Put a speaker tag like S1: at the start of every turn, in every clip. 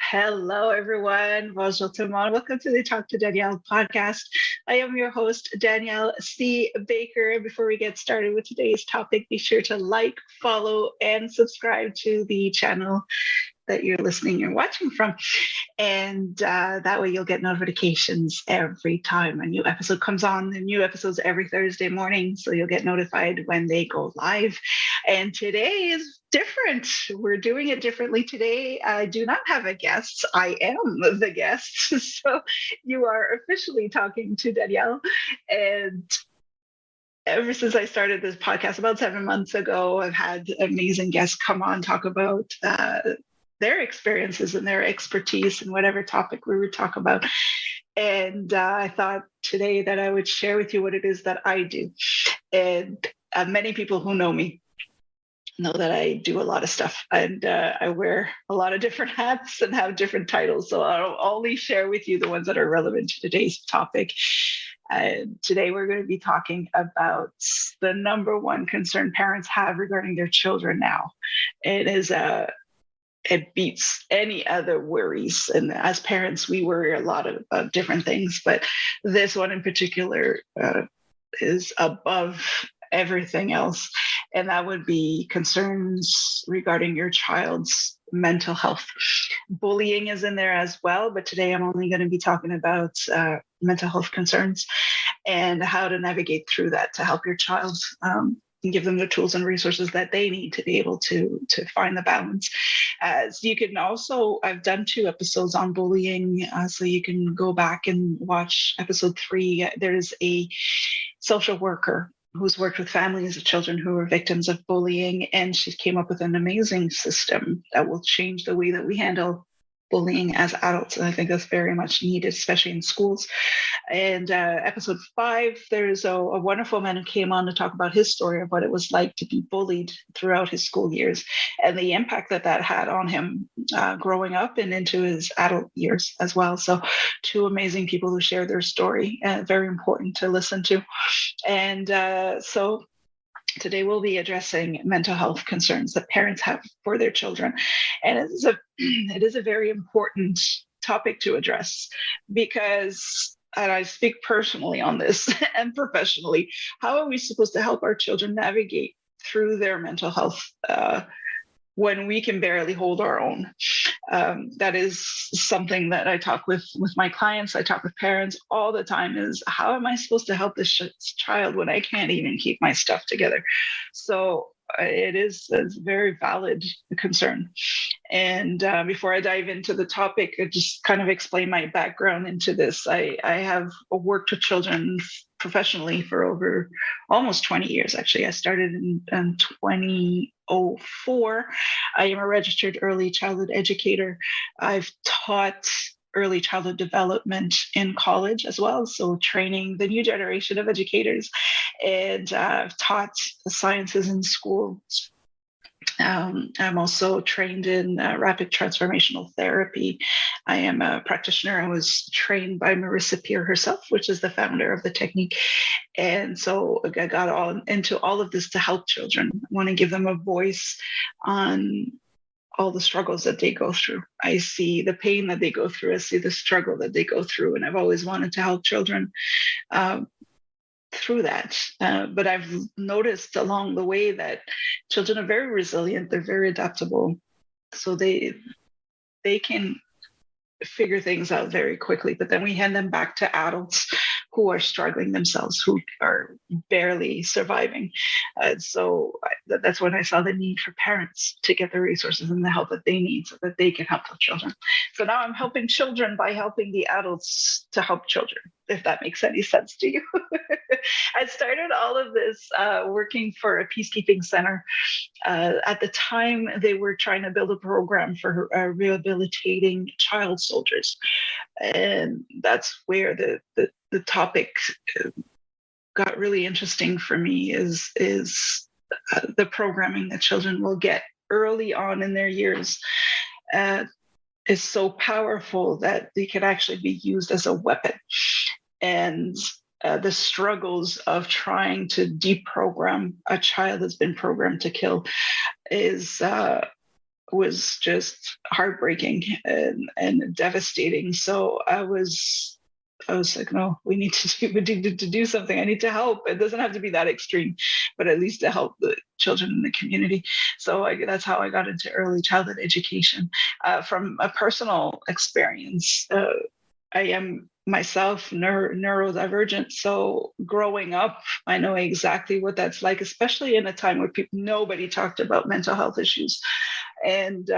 S1: Hello, everyone. Bonjour tout le monde. Welcome to the Talk to Danielle podcast. I am your host, Danielle C. Baker. And before we get started with today's topic, be sure to like, follow, and subscribe to the channel that you're listening and watching from. And that way you'll get notifications every time a new episode comes on. The new episodes every Thursday morning. So you'll get notified when they go live. And today is different. We're doing it differently today. I do not have a guest. I am the guest. So you are officially talking to Danielle. And ever since I started this podcast about 7 months ago, I've had amazing guests come on, talk about their experiences and their expertise in whatever topic we would talk about. And I thought today that I would share with you what it is that I do. And many people who know me know that I do a lot of stuff, and I wear a lot of different hats and have different titles. So I'll only share with you the ones that are relevant to today's topic. Today we're going to be talking about the number one concern parents have regarding their children now. It beats any other worries. And as parents, we worry a lot of different things, but this one in particular is above everything else. And that would be concerns regarding your child's mental health. Bullying is in there as well, but today I'm only going to be talking about mental health concerns and how to navigate through that to help your child and give them the tools and resources that they need to be able to find the balance. As you can also, I've done 2 episodes on bullying, so you can go back and watch episode 3. There's a social worker who's worked with families of children who were victims of bullying, and she came up with an amazing system that will change the way that we handle bullying as adults. And I think that's very much needed, especially in schools. And episode 5, there's a wonderful man who came on to talk about his story of what it was like to be bullied throughout his school years and the impact that had on him growing up and into his adult years as well. So 2 amazing people who share their story, very important to listen to. And so today we'll be addressing mental health concerns that parents have for their children. And it is a very important topic to address because, and I speak personally on this and professionally, how are we supposed to help our children navigate through their mental health when we can barely hold our own? That is something that I talk with my clients. I talk with parents all the time is, how am I supposed to help this child when I can't even keep my stuff together? So it is a very valid concern. And before I dive into the topic, I just kind of explain my background into this. I have worked with children professionally for over almost 20 years, actually. I started in 2004. I am a registered early childhood educator. I've taught early childhood development in college as well, so training the new generation of educators. And I've taught sciences in school. I'm also trained in rapid transformational therapy. I am a practitioner. I was trained by Marissa Peer herself, which is the founder of the technique. And so I got into all of this to help children. I want to give them a voice on all the struggles that they go through. I see the pain that they go through. I see the struggle that they go through. And I've always wanted to help children through that. But I've noticed along the way that children are very resilient. They're very adaptable. So they can figure things out very quickly. But then we hand them back to adults who are struggling themselves, who are barely surviving. So that's when I saw the need for parents to get the resources and the help that they need so that they can help the children. So now I'm helping children by helping the adults to help children, if that makes any sense to you. I started all of this working for a peacekeeping center. At the time, they were trying to build a program for rehabilitating child soldiers. And that's where the topic got really interesting for me is the programming that children will get early on in their years is so powerful that they can actually be used as a weapon. And the struggles of trying to deprogram a child that's been programmed to kill is was just heartbreaking and devastating. So I was like, no, we need to do something. I need to help. It doesn't have to be that extreme, but at least to help the children in the community. So that's how I got into early childhood education. From a personal experience, I am myself neurodivergent. So growing up, I know exactly what that's like, especially in a time where nobody talked about mental health issues and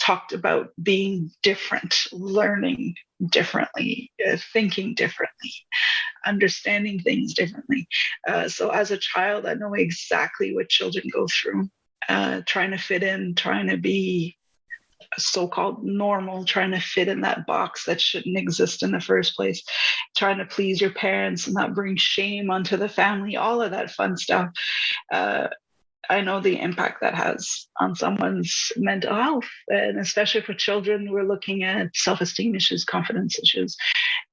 S1: talked about being different, learning differently, thinking differently, understanding things differently. So as a child, I know exactly what children go through, trying to fit in, trying to be so-called normal, trying to fit in that box that shouldn't exist in the first place, trying to please your parents and not bring shame onto the family, all of that fun stuff. Uh, I know the impact that has on someone's mental health, and especially for children, we're looking at self-esteem issues, confidence issues,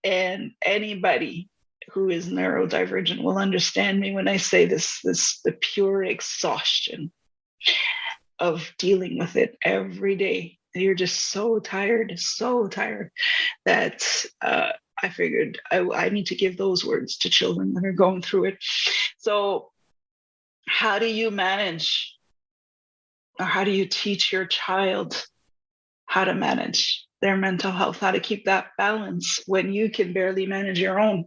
S1: and anybody who is neurodivergent will understand me when I say the pure exhaustion of dealing with it every day. You're just so tired that I figured I need to give those words to children that are going through it. So how do you manage, or how do you teach your child how to manage their mental health, how to keep that balance when you can barely manage your own?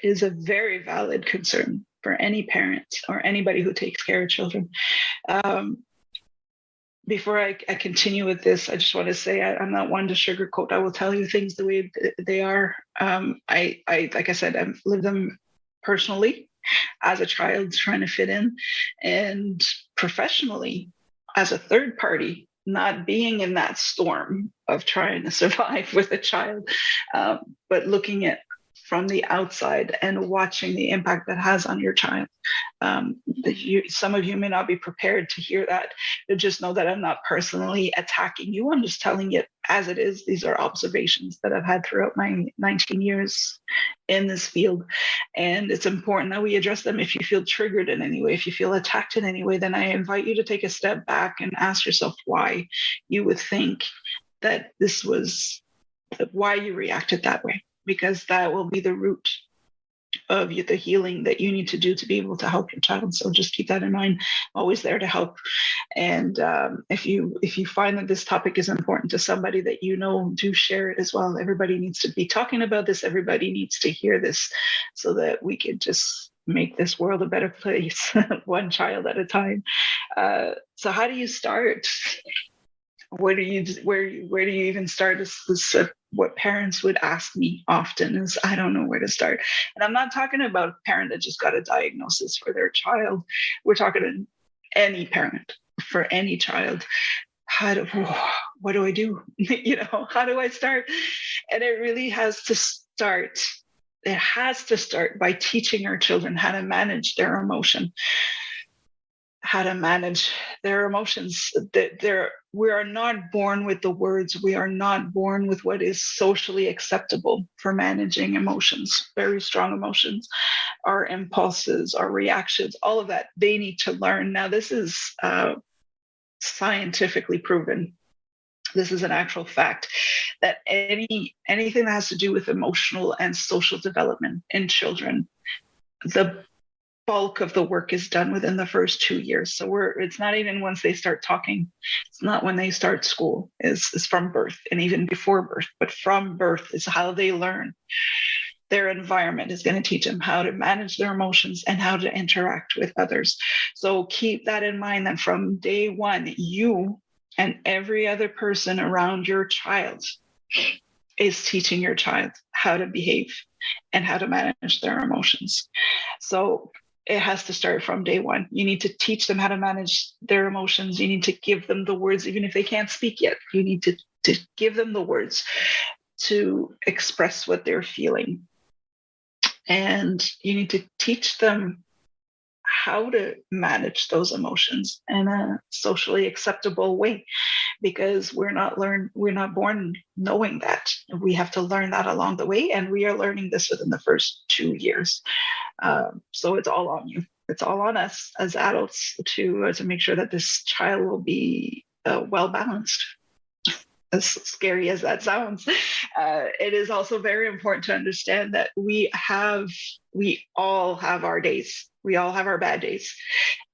S1: Is a very valid concern for any parent or anybody who takes care of children. Before I continue with this, I just want to say I'm not one to sugarcoat. I will tell you things the way they are. I like I said, I've lived them personally as a child, trying to fit in, and professionally as a third party, not being in that storm of trying to survive with a child, but looking at from the outside and watching the impact that has on your child. Some of you may not be prepared to hear that, but just know that I'm not personally attacking you. I'm just telling it as it is. These are observations that I've had throughout my 19 years in this field. And it's important that we address them. If you feel triggered in any way, if you feel attacked in any way, then I invite you to take a step back and ask yourself why you would think that why you reacted that way, because that will be the root of the healing that you need to do to be able to help your child. So just keep that in mind. Always there to help. And if you find that this topic is important to somebody that you know, do share it as well. Everybody needs to be talking about this. Everybody needs to hear this, so that we could just make this world a better place, one child at a time. So how do you start? Where do you even start? This what parents would ask me often is, I don't know where to start. And I'm not talking about a parent that just got a diagnosis for their child. We're talking to any parent for any child. What do I do? How do I start? And it really has to start. It has to start by teaching our children how to manage their emotion. How to manage their emotions. We are not born with the words. We are not born with what is socially acceptable for managing emotions, very strong emotions, our impulses, our reactions, all of that. They need to learn. Now, this is scientifically proven. This is an actual fact that anything that has to do with emotional and social development in children, the bulk of the work is done within the first 2 years. So it's not even once they start talking. It's not when they start school. It's from birth, and even before birth. But from birth is how they learn. Their environment is going to teach them how to manage their emotions and how to interact with others. So keep that in mind, that from day one, you and every other person around your child is teaching your child how to behave and how to manage their emotions. So it has to start from day one. You need to teach them how to manage their emotions. You need to give them the words, even if they can't speak yet. You need to give them the words to express what they're feeling. And you need to teach them how to manage those emotions in a socially acceptable way, because we're not born knowing that. We have to learn that along the way, and we are learning this within the first 2 years. So it's all on you. it's all on us as adults to make sure that this child will be well balanced. As scary as that sounds, it is also very important to understand that we all have our days. We all have our bad days.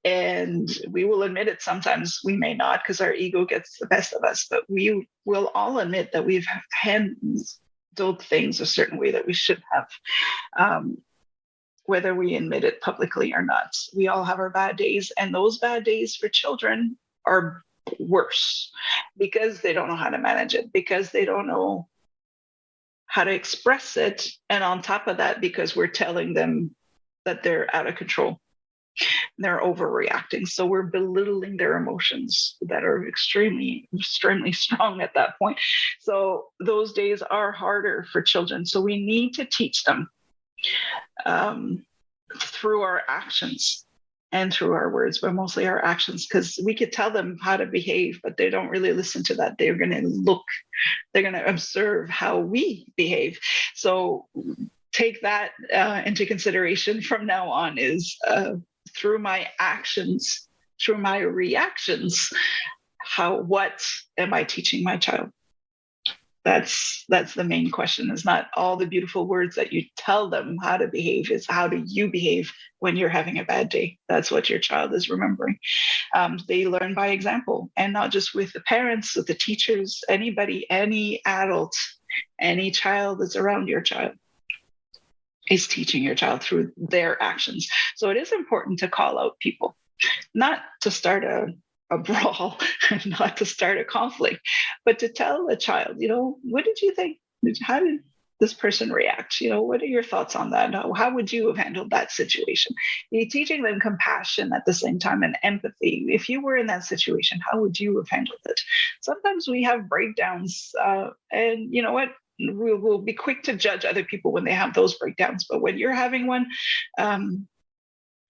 S1: And we will admit it sometimes. We may not, because our ego gets the best of us, but we will all admit that we've handled things a certain way that we should have. Whether we admit it publicly or not, we all have our bad days. And those bad days for children are worse because they don't know how to manage it, because they don't know how to express it. And on top of that, because we're telling them that they're out of control, they're overreacting. So we're belittling their emotions that are extremely, extremely strong at that point. So those days are harder for children. So we need to teach them through our actions and through our words, but mostly our actions, because we could tell them how to behave, but they don't really listen to that. They're going to observe how we behave. So take that into consideration from now on, is through my actions, through my reactions, what am I teaching my child? That's the main question. Is not all the beautiful words that you tell them how to behave. Is how do you behave when you're having a bad day? That's what your child is remembering. They learn by example, and not just with the parents, with the teachers, anybody, any adult, any child that's around your child is teaching your child through their actions. So it is important to call out people, not to start a brawl, not to start a conflict, but to tell a child, what did you think? How did this person react? What are your thoughts on that? How would you have handled that situation? You're teaching them compassion at the same time and empathy. If you were in that situation, how would you have handled it? Sometimes we have breakdowns, and you know what? We'll be quick to judge other people when they have those breakdowns. But when you're having one,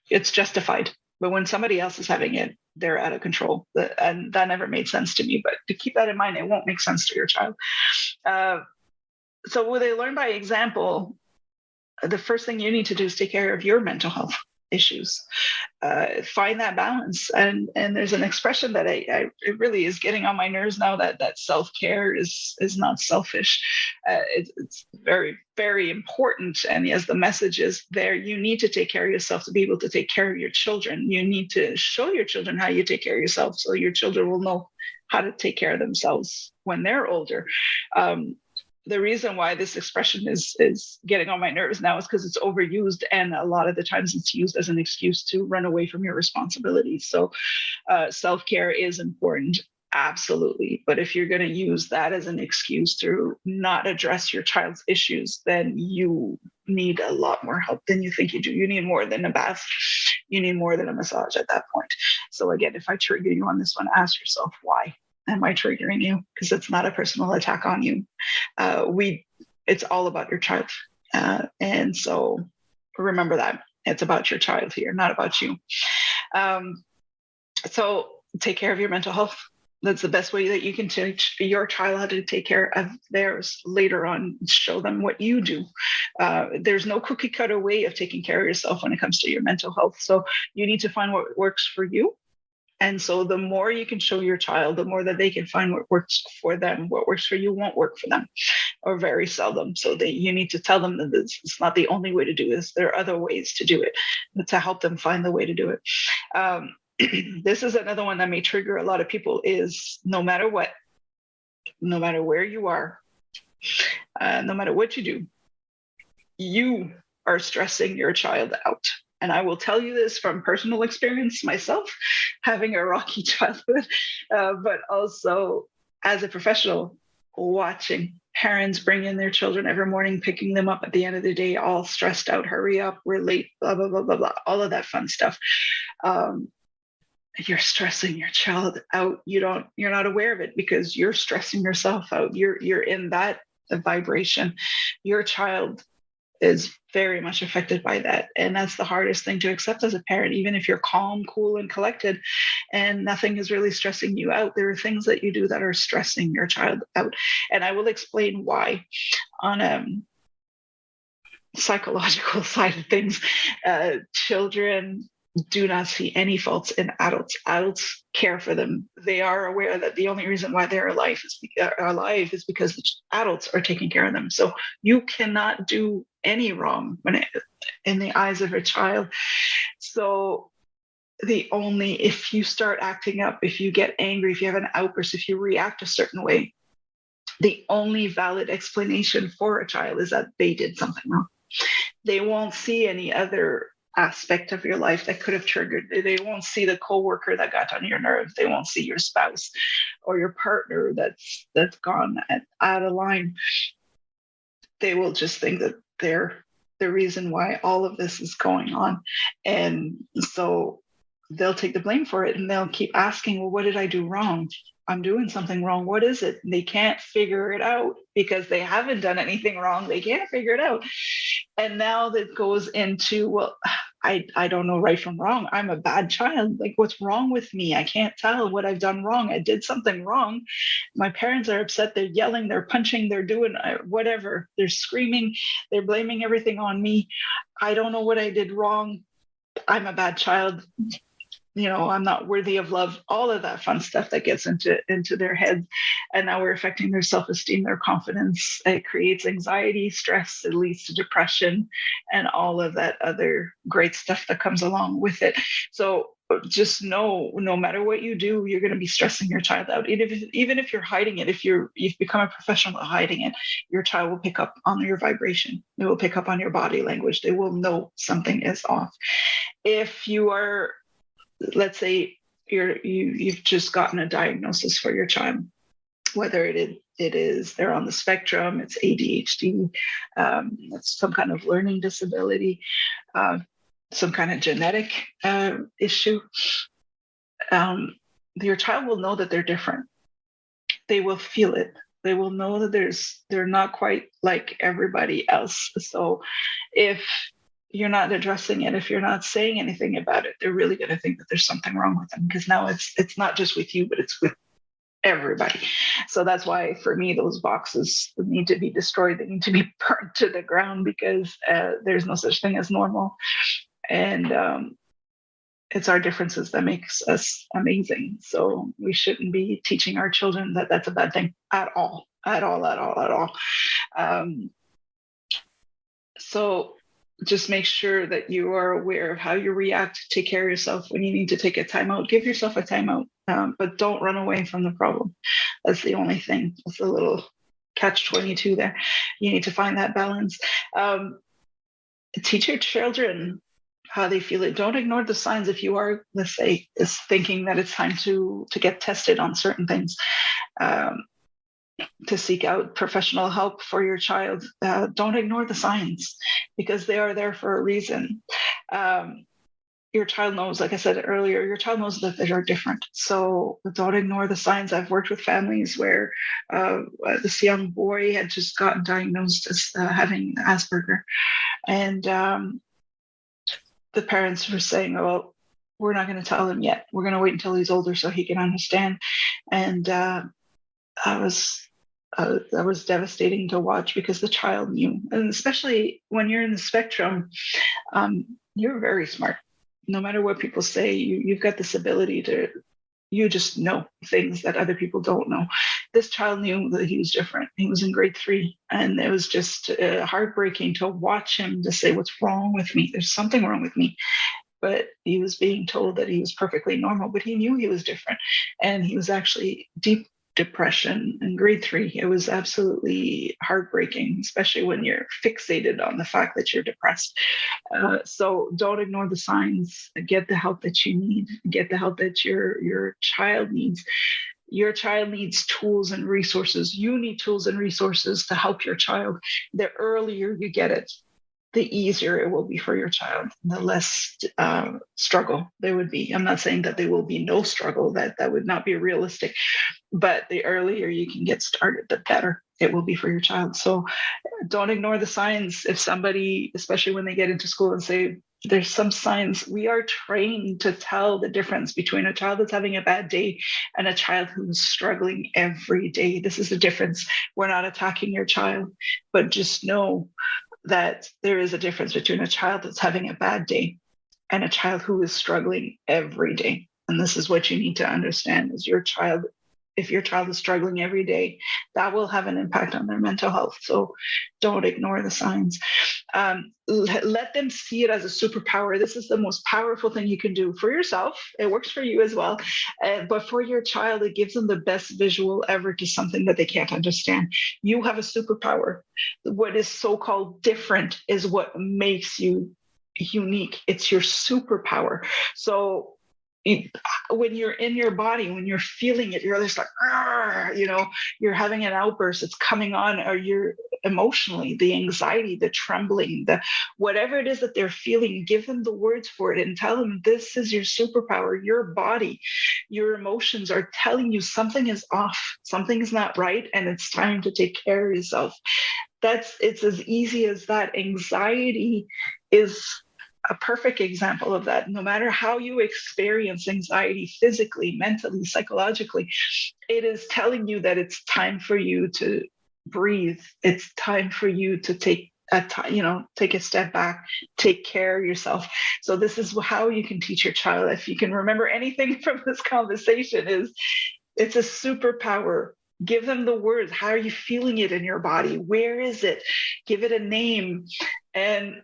S1: it's justified. But when somebody else is having it, they're out of control. And that never made sense to me. But to keep that in mind, it won't make sense to your child. So when they learn by example, the first thing you need to do is take care of your mental health issues. Find that balance. And there's an expression that it really is getting on my nerves now, that self-care is not selfish. It's very, very important. And as the message is there, you need to take care of yourself to be able to take care of your children. You need to show your children how you take care of yourself, so your children will know how to take care of themselves when they're older. The reason why this expression is getting on my nerves now is because it's overused, and a lot of the times it's used as an excuse to run away from your responsibilities. So self-care is important, absolutely. But if you're going to use that as an excuse to not address your child's issues, then you need a lot more help than you think you do. You need more than a bath. You need more than a massage at that point. So again, if I trigger you on this one, ask yourself, why am I triggering you? Because it's not a personal attack on you. It's all about your child. And so remember that it's about your child here, not about you. So take care of your mental health. That's the best way that you can teach your child how to take care of theirs later on. Show them what you do. There's no cookie cutter way of taking care of yourself when it comes to your mental health. So you need to find what works for you. And so the more you can show your child, the more that they can find what works for them. What works for you won't work for them, or very seldom. So you need to tell them that it's not the only way to do this. There are other ways to do it, to help them find the way to do it. This is another one that may trigger a lot of people, is no matter what, no matter where you are, no matter what you do, you are stressing your child out. And I will tell you this from personal experience myself, having a rocky childhood, but also as a professional, watching parents bring in their children every morning, picking them up at the end of the day, all stressed out, hurry up, we're late, blah, blah, blah, blah, blah, all of that fun stuff. You're stressing your child out. You're not aware of it because you're stressing yourself out. You're in that vibration. Your child is very much affected by that. And that's the hardest thing to accept as a parent, even if you're calm, cool, and collected, and nothing is really stressing you out. There are things that you do that are stressing your child out. And I will explain why on a psychological side of things. Children do not see any faults in adults. Adults care for them. They are aware that the only reason why they're alive is because the adults are taking care of them. So you cannot do any wrong in the eyes of a child. So if you start acting up, if you get angry, if you have an outburst, if you react a certain way, the only valid explanation for a child is that they did something wrong. They won't see any other aspect of your life that could have triggered. They won't see the coworker that got on your nerves. They won't see your spouse or your partner that's gone out of line. They will just think that they're the reason why all of this is going on. And so they'll take the blame for it, and they'll keep asking, well, what did I do wrong? I'm doing something wrong. What is it? And they can't figure it out because they haven't done anything wrong. They can't figure it out. And now that goes into, well, I don't know right from wrong. I'm a bad child. Like, what's wrong with me? I can't tell what I've done wrong. I did something wrong. My parents are upset. They're yelling, they're punching, they're doing whatever. They're screaming. They're blaming everything on me. I don't know what I did wrong. I'm a bad child. I'm not worthy of love, all of that fun stuff that gets into their heads. And now we're affecting their self-esteem, their confidence. It creates anxiety, stress, it leads to depression, and all of that other great stuff that comes along with it. So just know, no matter what you do, you're going to be stressing your child out. Even if you're hiding it, if you've become a professional at hiding it, your child will pick up on your vibration. They will pick up on your body language. They will know something is off. If you are, let's say you've just gotten a diagnosis for your child, whether it is they're on the spectrum, it's ADHD, it's some kind of learning disability, some kind of genetic issue, your child will know that they're different. They will feel it. They will know that they're not quite like everybody else. So if you're not addressing it, if you're not saying anything about it, they're really going to think that there's something wrong with them, because now it's not just with you, but it's with everybody. So that's why, for me, those boxes need to be destroyed. They need to be burnt to the ground, because there's no such thing as normal. And it's our differences that makes us amazing. So we shouldn't be teaching our children that that's a bad thing at all. So just make sure that you are aware of how you react. Take care of yourself. When you need to take a timeout, give yourself a timeout, but don't run away from the problem. That's the only thing. It's a little catch-22 there. You need to find that balance. Teach your children how they feel it. Don't ignore the signs. If you are, let's say, is thinking that it's time to get tested on certain things, to seek out professional help for your child. Don't ignore the signs, because they are there for a reason. Your child knows, like I said earlier, your child knows that they are different. So don't ignore the signs. I've worked with families where this young boy had just gotten diagnosed as having Asperger. And the parents were saying, oh, we're not going to tell him yet. We're going to wait until he's older so he can understand. And that was devastating to watch, because the child knew. And especially when you're in the spectrum, you're very smart. No matter what people say, you've got this ability you just know things that other people don't know. This child knew that he was different. He was in grade 3, and it was just heartbreaking to watch him, to say, what's wrong with me? There's something wrong with me. But he was being told that he was perfectly normal, but he knew he was different. And he was actually deep depression in grade 3. It was absolutely heartbreaking, especially when you're fixated on the fact that you're depressed. So don't ignore the signs. Get the help that you need. Get the help that your child needs. Your child needs tools and resources. You need tools and resources to help your child. The earlier you get it, the easier it will be for your child, the less struggle there would be. I'm not saying that there will be no struggle, that would not be realistic, but the earlier you can get started, the better it will be for your child. So don't ignore the signs. If somebody, especially when they get into school and say, there's some signs, we are trained to tell the difference between a child that's having a bad day and a child who's struggling every day. This is the difference. We're not attacking your child, but just know that there is a difference between a child that's having a bad day and a child who is struggling every day. And this is what you need to understand is if your child is struggling every day, that will have an impact on their mental health. So don't ignore the signs. Let them see it as a superpower. This is the most powerful thing you can do for yourself. It works for you as well. But for your child, it gives them the best visual ever to something that they can't understand. You have a superpower. What is so-called different is what makes you unique. It's your superpower. So when you're in your body, when you're feeling it, you're just like, you're having an outburst, it's coming on, or you're emotionally, the anxiety, the trembling, the whatever it is that they're feeling, give them the words for it and tell them this is your superpower. Your body, your emotions are telling you something is off, something is not right, and it's time to take care of yourself. It's as easy as that. Anxiety is a perfect example of that. No matter how you experience anxiety physically, mentally, psychologically, it is telling you that it's time for you to breathe. It's time for you to take a step back, take care of yourself. So this is how you can teach your child. If you can remember anything from this conversation, is it's a superpower. Give them the words. How are you feeling it in your body? Where is it? Give it a name, and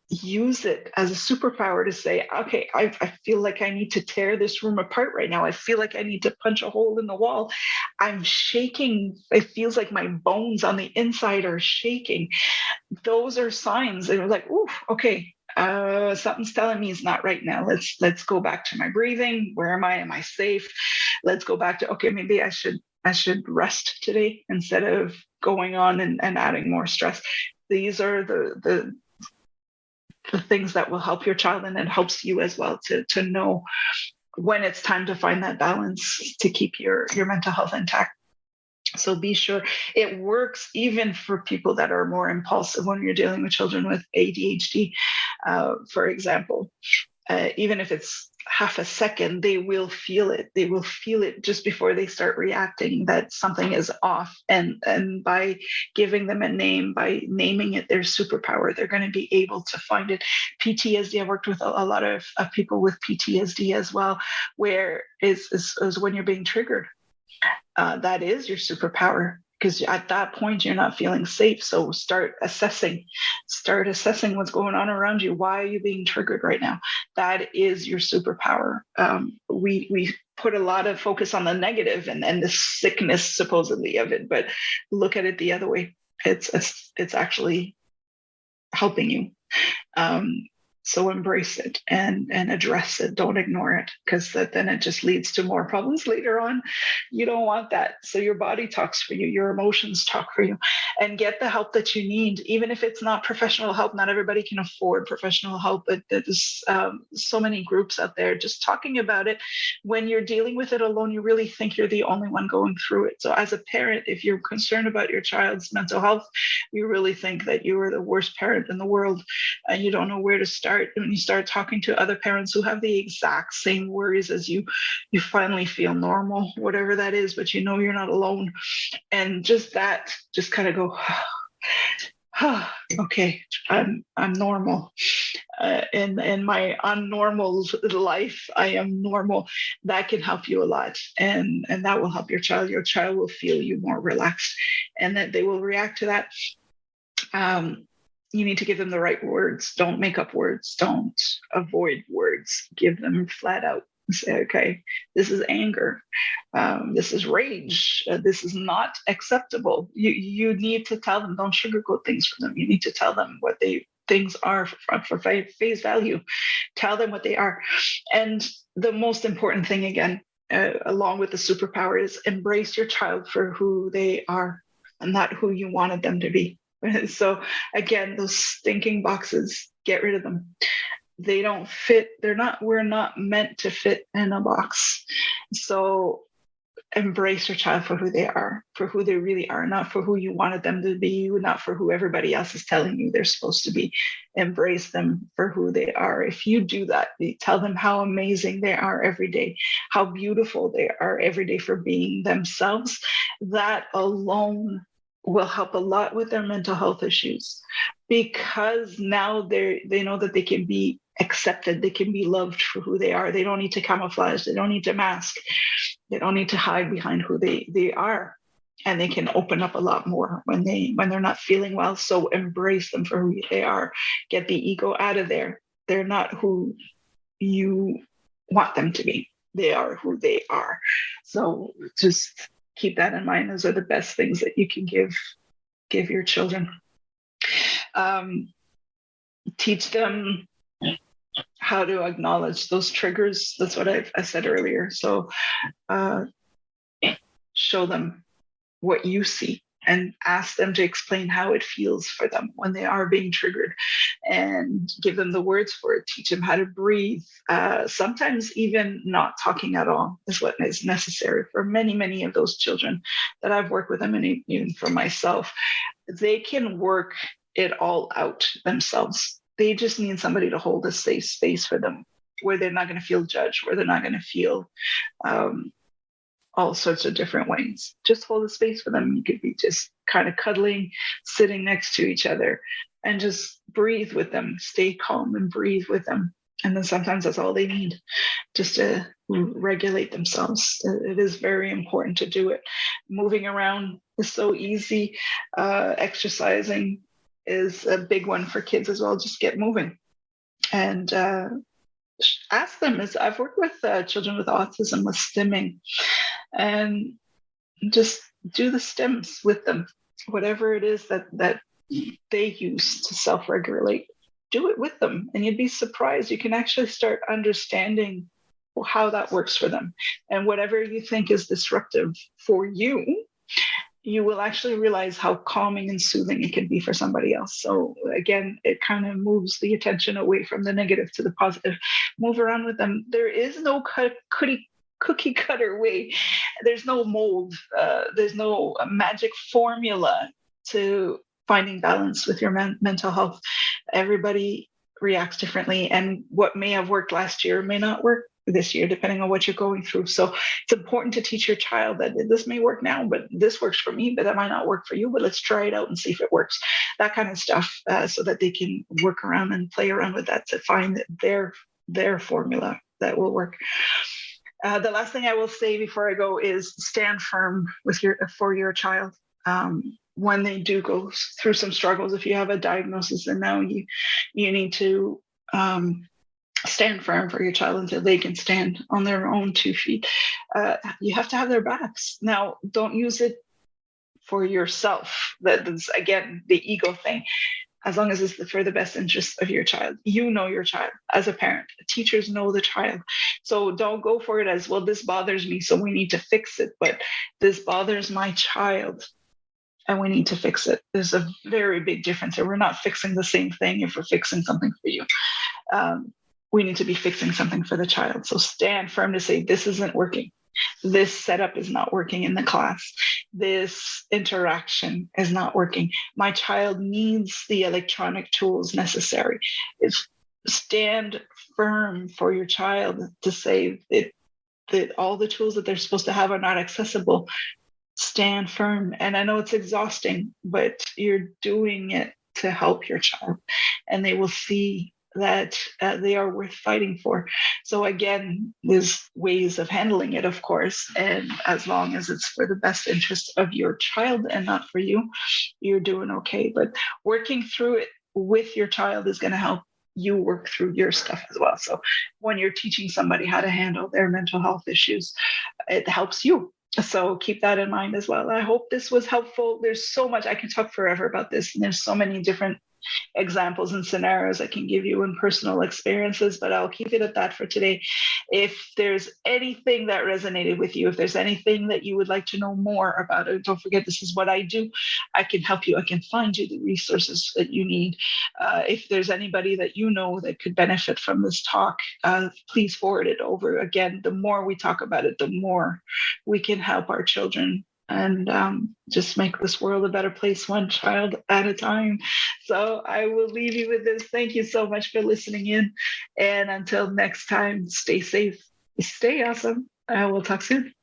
S1: use it as a superpower to say, okay, I feel like I need to tear this room apart right now. I feel like I need to punch a hole in the wall. I'm shaking. It feels like my bones on the inside are shaking. Those are signs. They're like, ooh, okay, something's telling me it's not right now. Let's go back to my breathing. Where am I? Am I safe? Let's go back to, okay, maybe I should rest today instead of going on and adding more stress. These are the things that will help your child, and it helps you as well to know when it's time to find that balance to keep your mental health intact. So be sure it works even for people that are more impulsive when you're dealing with children with ADHD, for example. Even if it's half a second, they will feel it. They will feel it just before they start reacting that something is off. And by giving them a name, by naming it their superpower, they're going to be able to find it. PTSD, I've worked with a lot of people with PTSD as well, where is when you're being triggered. That is your superpower, because at that point you're not feeling safe. So start assessing what's going on around you. Why are you being triggered right now? That is your superpower. We put a lot of focus on the negative and the sickness supposedly of it, but look at it the other way. It's actually helping you. So embrace it and address it. Don't ignore it, because then it just leads to more problems later on. You don't want that. So your body talks for you, your emotions talk for you, and get the help that you need, even if it's not professional help. Not everybody can afford professional help, but there's so many groups out there just talking about it. When you're dealing with it alone, you really think you're the only one going through it. So as a parent, if you're concerned about your child's mental health, you really think that you are the worst parent in the world, and you don't know where to start. When you start talking to other parents who have the exact same worries as you finally feel normal, whatever that is, but you know you're not alone. And just kind of go, okay, I'm normal. In my unnormal life, I am normal. That can help you a lot, and that will help your child. Your child will feel you more relaxed, and that they will react to that. You need to give them the right words. Don't make up words. Don't avoid words. Give them flat out. Say, okay, this is anger. This is rage. This is not acceptable. You need to tell them. Don't sugarcoat things for them. You need to tell them what things are for face value. Tell them what they are. And the most important thing, again, along with the superpower, is embrace your child for who they are and not who you wanted them to be. So again, those stinking boxes, get rid of them. They don't fit. We're not meant to fit in a box. So embrace your child for who they are, for who they really are, not for who you wanted them to be, not for who everybody else is telling you they're supposed to be. Embrace them for who they are. If you do that, you tell them how amazing they are every day, how beautiful they are every day for being themselves. That alone will help a lot with their mental health issues, because now they know that they can be accepted. They can be loved for who they are. They don't need to camouflage. They don't need to mask. They don't need to hide behind who they are. And they can open up a lot more when they're not feeling well. So embrace them for who they are. Get the ego out of there. They're not who you want them to be. They are who they are. So just keep that in mind. Those are the best things that you can give your children. Teach them how to acknowledge those triggers. That's what I said earlier. So show them what you see and ask them to explain how it feels for them when they are being triggered, and give them the words for it. Teach them how to breathe. Sometimes even not talking at all is what is necessary for many, many of those children that I've worked with them, and even for myself. They can work it all out themselves. They just need somebody to hold a safe space for them, where they're not going to feel judged, where they're not going to feel all sorts of different ways. Just hold a space for them. You could be just kind of cuddling, sitting next to each other, and just breathe with them. Stay calm and breathe with them. And then sometimes that's all they need, just to regulate themselves. It is very important to do it. Moving around is so easy. Exercising is a big one for kids as well. Just get moving. And ask them. I've worked with children with autism with stimming, and just do the stims with them. Whatever it is that they use to self-regulate, do it with them, and you'd be surprised. You can actually start understanding how that works for them. And whatever you think is disruptive for you, you will actually realize how calming and soothing it can be for somebody else. So again, it kind of moves the attention away from the negative to the positive. Move around with them. There is no cookie cutter way. There's no mold. There's no magic formula to finding balance with your mental health. Everybody reacts differently, and what may have worked last year may not work this year, depending on what you're going through. So it's important to teach your child that this may work now, but this works for me, but that might not work for you, but let's try it out and see if it works. That kind of stuff, so that they can work around and play around with that to find their formula that will work. The last thing I will say before I go is stand firm for your child. When they do go through some struggles, if you have a diagnosis, and now you need to stand firm for your child until they can stand on their own 2 feet. You have to have their backs. Now, don't use it for yourself. That's, again, the ego thing. As long as it's for the best interest of your child. You know your child as a parent. Teachers know the child. So don't go for it as, well, this bothers me, so we need to fix it. But this bothers my child, and we need to fix it. There's a very big difference here. We're not fixing the same thing if we're fixing something for you. We need to be fixing something for the child. So stand firm to say, this isn't working. This setup is not working in the class. This interaction is not working. My child needs the electronic tools necessary. Stand firm for your child to say that all the tools that they're supposed to have are not accessible. Stand firm. And I know it's exhausting, but you're doing it to help your child, and they will see that they are worth fighting for. So again, there's ways of handling it, of course, and as long as it's for the best interest of your child and not for you, you're doing okay. But working through it with your child is going to help you work through your stuff as well. So when you're teaching somebody how to handle their mental health issues, it helps you. So keep that in mind as well. I hope this was helpful. There's so much, I can talk forever about this, and there's so many different examples and scenarios I can give you in personal experiences, but I'll keep it at that for today. If there's anything that resonated with you, if there's anything that you would like to know more about it, don't forget, this is what I do. I can help you. I can find you the resources that you need. If there's anybody that you know that could benefit from this talk, please forward it over. Again, the more we talk about it, the more we can help our children and just make this world a better place, one child at a time. So I will leave you with this. Thank you so much for listening in. And until next time, stay safe, stay awesome. We'll talk soon.